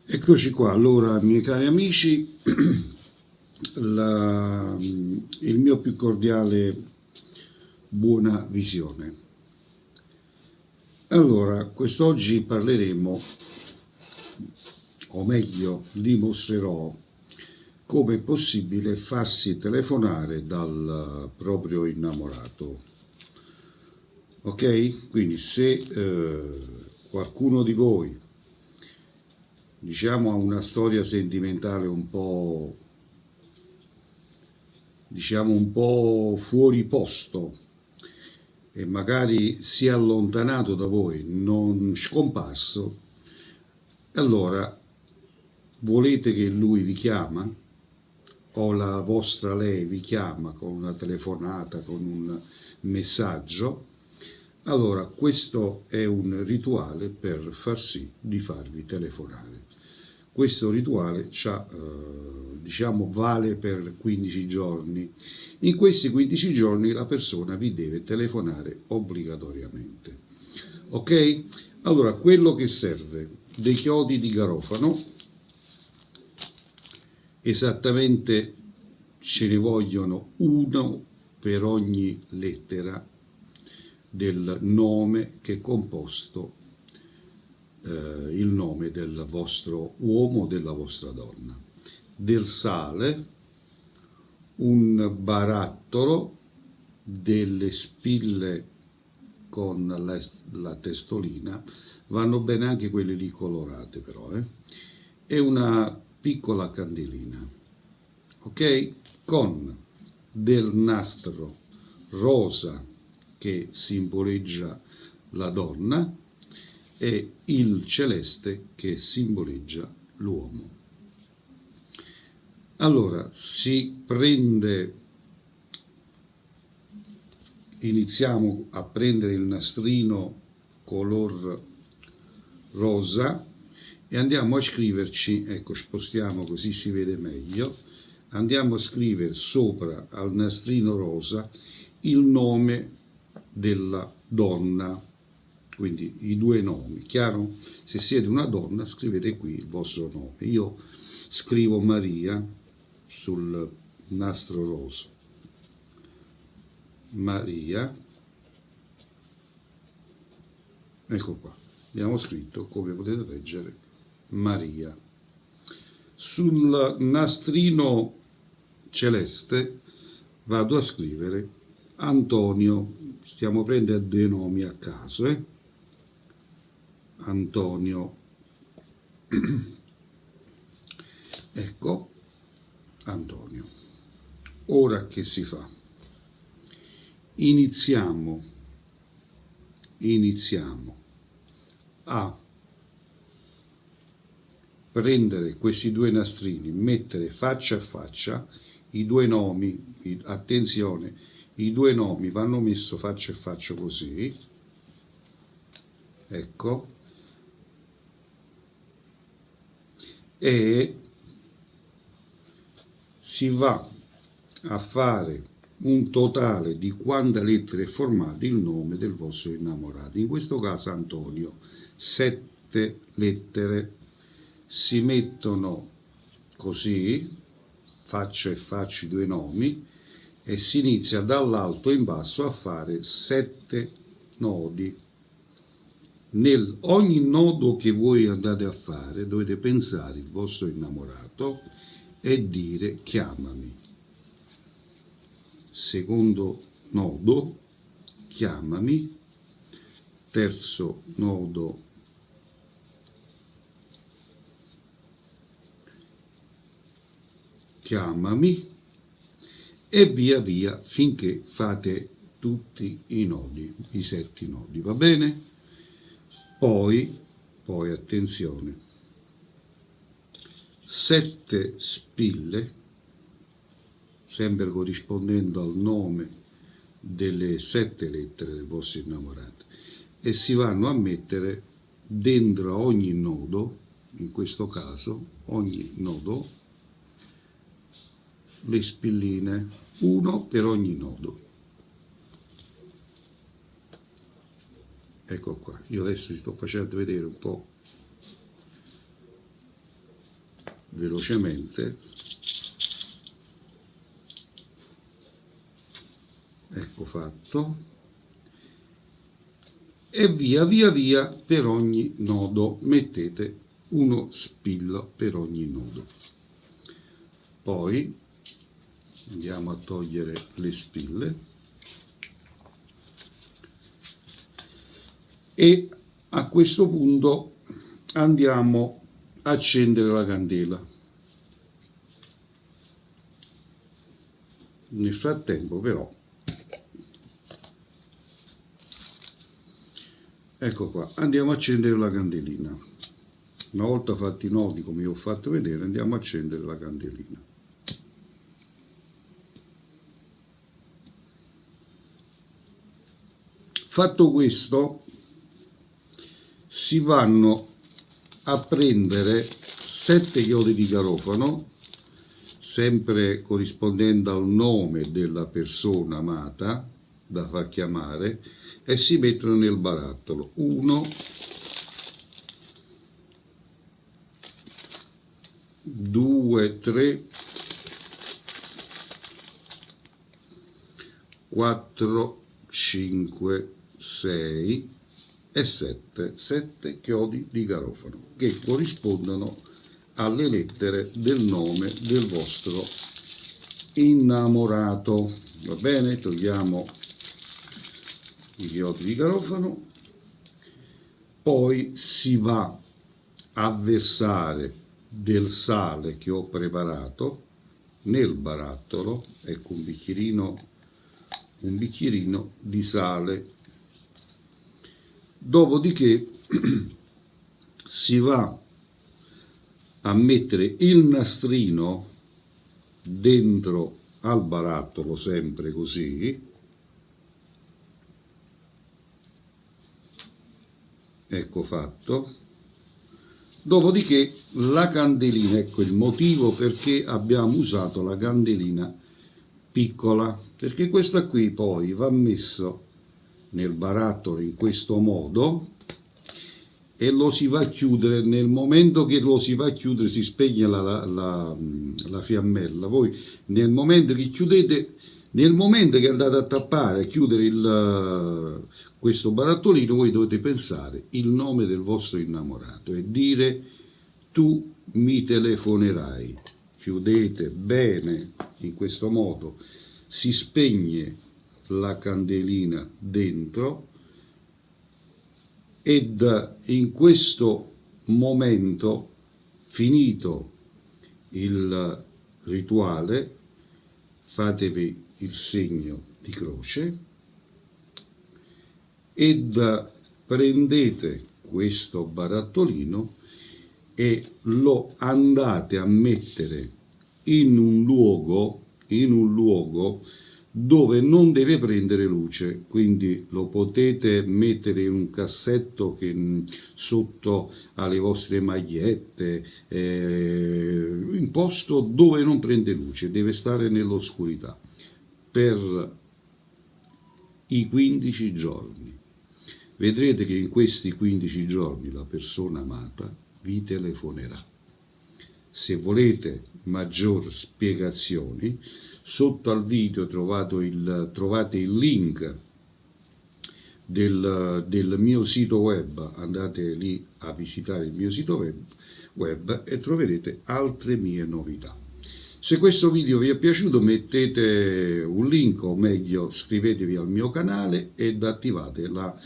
Eccoci qua, allora miei cari amici, il mio più cordiale buona visione. Allora, quest'oggi parleremo, o meglio, dimostrerò come è possibile farsi telefonare dal proprio innamorato. Ok? Quindi se qualcuno di voi diciamo ha una storia sentimentale un po' fuori posto e magari si è allontanato da voi, non scomparso, allora volete che lui vi chiama o la vostra lei vi chiama con una telefonata, con un messaggio, allora questo è un rituale per far sì di farvi telefonare. Questo rituale diciamo, vale per 15 giorni. In questi 15 giorni la persona vi deve telefonare obbligatoriamente. Ok? Allora, quello che serve, dei chiodi di garofano, esattamente ce ne vogliono uno per ogni lettera del nome che è composto il nome del vostro uomo o della vostra donna, del sale, un barattolo, delle spille con la testolina, vanno bene anche quelle lì colorate però, e una piccola candelina, ok? Con del nastro rosa che simboleggia la donna e il celeste che simboleggia l'uomo. Allora iniziamo a prendere il nastrino color rosa e andiamo a scriverci, ecco, spostiamo così si vede meglio, andiamo a scrivere sopra al nastrino rosa il nome della donna, quindi i due nomi, chiaro? Se siete una donna scrivete qui il vostro nome, io scrivo Maria sul nastro rosa, Maria, ecco qua, abbiamo scritto, come potete leggere, Maria. Sul nastrino celeste vado a scrivere Antonio, stiamo prendendo dei nomi a caso, Antonio, ecco, Antonio. Ora che si fa? Iniziamo a prendere questi due nastrini, mettere faccia a faccia i due nomi, attenzione, i due nomi vanno messo faccia a faccia così, ecco, e si va a fare un totale di quante lettere è formato il nome del vostro innamorato, in questo caso Antonio, 7 lettere, si mettono così, faccia e faccia i due nomi, e si inizia dall'alto in basso a fare 7 nodi. Ogni nodo che voi andate a fare dovete pensare il vostro innamorato e dire chiamami. Secondo nodo, chiamami. Terzo nodo, chiamami, e via via finché fate tutti i nodi, i 7 nodi, va bene? Poi attenzione, 7 spille, sempre corrispondendo al nome delle 7 lettere del vostro innamorato, e si vanno a mettere dentro a ogni nodo, in questo caso ogni nodo, le spilline, uno per ogni nodo. Ecco qua, io adesso vi sto facendo vedere un po'. velocemente, ecco fatto, e via per ogni nodo mettete uno spillo per ogni nodo. Poi andiamo a togliere le spille e a questo punto andiamo a accendere la candela. Nel frattempo però, ecco qua, andiamo a accendere la candelina. Una volta fatti i nodi come vi ho fatto vedere, andiamo a accendere la candelina. Fatto questo, si vanno a prendere 7 chiodi di garofano, sempre corrispondendo al nome della persona amata da far chiamare, e si mettono nel barattolo. 1, 2, 3, 4, 5, 6 e 7 chiodi di garofano che corrispondono alle lettere del nome del vostro innamorato. Va bene? Togliamo i chiodi di garofano, poi si va a versare del sale che ho preparato nel barattolo, ecco un bicchierino di sale. Dopodiché si va a mettere il nastrino dentro al barattolo, sempre così, ecco fatto. Dopodiché la candelina, ecco il motivo perché abbiamo usato la candelina piccola, perché questa qui poi va messo nel barattolo in questo modo e lo si va a chiudere. Nel momento che lo si va a chiudere si spegne la fiammella. Voi nel momento che chiudete, nel momento che andate a tappare, a chiudere questo barattolino, voi dovete pensare il nome del vostro innamorato e dire: tu mi telefonerai. Chiudete bene, in questo modo si spegne la candelina dentro, ed in questo momento, finito il rituale, fatevi il segno di croce ed prendete questo barattolino e lo andate a mettere in un luogo dove non deve prendere luce, quindi lo potete mettere in un cassetto sotto alle vostre magliette, in posto dove non prende luce, deve stare nell'oscurità per i 15 giorni. Vedrete che in questi 15 giorni la persona amata vi telefonerà. Se volete maggiori spiegazioni, sotto al video trovate il link del mio sito web, andate lì a visitare il mio sito web e troverete altre mie novità. Se questo video vi è piaciuto, mettete un link, o meglio iscrivetevi al mio canale ed attivate la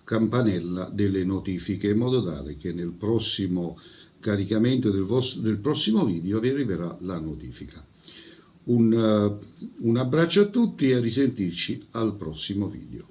campanella delle notifiche in modo tale che nel prossimo caricamento del prossimo video vi arriverà la notifica. Un abbraccio a tutti e a risentirci al prossimo video.